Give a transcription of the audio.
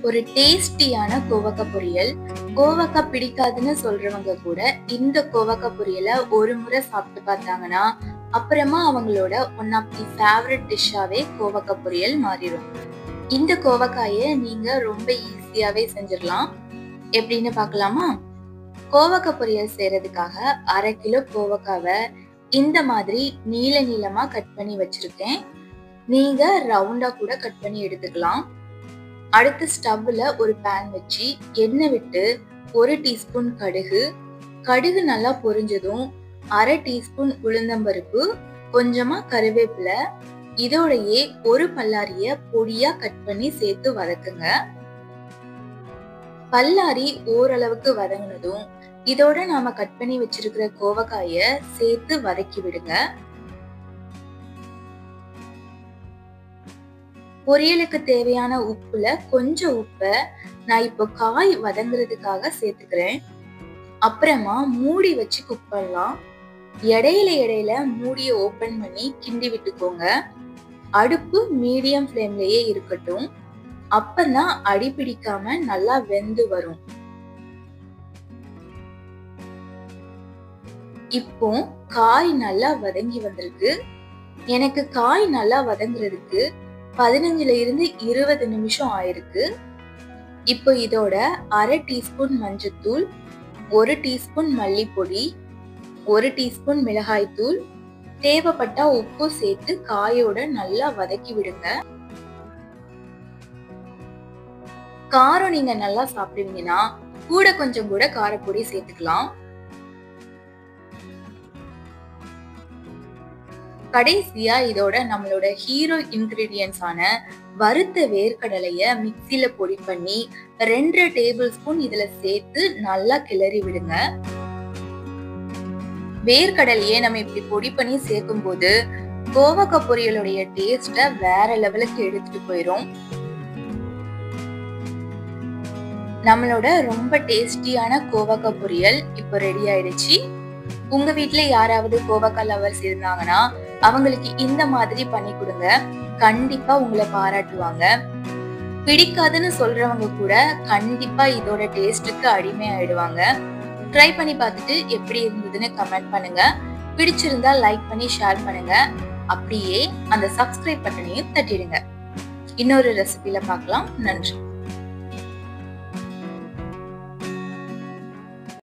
ஒரு டேஸ்டியான கோவக்காய் பொரியல். கோவக்காய் பிடிக்காதுன்னு சொல்றவங்க கூட இந்த கோவக்காய் பொரியலை ஒரு முறை சாப்பிட்டு பார்த்தாங்கன்னா அப்புறமா அவங்களோட ஒன் ஆஃப் தி ஃபேவரட் டிஷ்ஷாவே கோவக்காய் பொரியல் மாறிடும். இந்த கோவக்காயை நீங்க ரொம்ப ஈஸியாவே செஞ்சிடலாம். எப்படின்னு பார்க்கலாமா? கோவக்காய் பொரியல் செய்யறதுக்காக 1/2 கிலோ கோவக்காவை இந்த மாதிரி நீள நீளமா கட் பண்ணி வச்சிருக்கேன். நீங்க ரவுண்டா கூட கட் பண்ணி எடுத்துக்கலாம். அடுத்து ஸ்டவ்ல ஒரு பேன் வச்சு எண்ணெய் விட்டு 1 டீஸ்பூன் கடுகு நல்லா பொரிஞ்சதும் 1/2 டீஸ்பூன் உளுந்தம்பருப்பு, கொஞ்சமா கருவேப்பிலை, இதோடையே ஒரு பல்லாரிய பொடியா கட் பண்ணி சேர்த்து வதக்குங்க. பல்லாரி ஓரளவுக்கு வதங்கினதும் இதோட நாம கட் பண்ணி வச்சிருக்கிற கோவக்காய சேர்த்து வதக்கி விடுங்க. பொரியலுக்கு தேவையான உப்புல கொஞ்சம் உப்பை நான் இப்போ காய் வதங்குறதுக்காக சேர்த்துக்கிறேன். அப்புறமா மூடி வச்சு குக் பண்ணலாம். இடையில மூடியை ஓபன் பண்ணி கிண்டி விட்டுக்கோங்க. அடுப்பு மீடியம் ஃப்ளேம்லயே இருக்கட்டும். அப்பதான் அடி பிடிக்காம நல்லா வெந்து வரும். இப்போ காய் நல்லா வதங்கி வந்திருக்கு. எனக்கு காய் நல்லா வதங்குறதுக்கு 15ல இருந்து 20 நிமிஷம் ஆயிருக்கு. இப்போ இதோட 1/2 டீஸ்பூன் மஞ்சத்தூள், 1 டீஸ்பூன் மல்லிப்பொடி, 1 டீஸ்பூன் மிளகாய் தூள், தேவைப்பட்டா உப்பு சேர்த்து காயோட நல்லா வதக்கி விடுங்க. காரம் நீங்க நல்லா சாப்பிடுவீங்கன்னா கொஞ்சம் கூட காரப்பொடி சேர்த்துக்கலாம். கடைசியா இதோட நம்மளோட ஹீரோ இன்கிரீடியன்ஸ் ஆன வறுத்த வேர்க்கடலைய மிக்சில பொடி பண்ணி 2 டேபிள் ஸ்பூன் இதுல சேர்த்து நல்லா கிளறி விடுங்க. வேர்க்கடலையே நம்ம இப்படி பொடி பண்ணி சேர்க்கும் போது கோவக்காய் பொரியலுடைய டேஸ்ட வேற லெவலுக்கு எடுத்துட்டு போயிரும். நம்மளோட ரொம்ப டேஸ்டியான கோவக்காய் பொரியல் இப்போ ரெடி ஆயிடுச்சு. உங்க வீட்டுல யாராவது கோவக்காய் லவர்ஸ் இருந்தாங்கன்னா அவங்களுக்கு இந்த மாதிரி பண்ணி கொடுங்க. கண்டிப்பா உங்களை பாராட்டுவாங்க. பிடிக்காதுன்னு சொல்றவங்க கூட கண்டிப்பா இதோட டேஸ்டுக்கு அடிமை ஆயிடுவாங்க. ட்ரை பண்ணி பார்த்துட்டு எப்படி இருந்ததுன்னு கமெண்ட் பண்ணுங்க. பிடிச்சிருந்தா லைக் பண்ணி ஷேர் பண்ணுங்க. அப்படியே அந்த சப்ஸ்கிரைப் பட்டனையும் தட்டிடுங்க. இன்னொரு ரெசிபில பார்க்கலாம். நன்றி.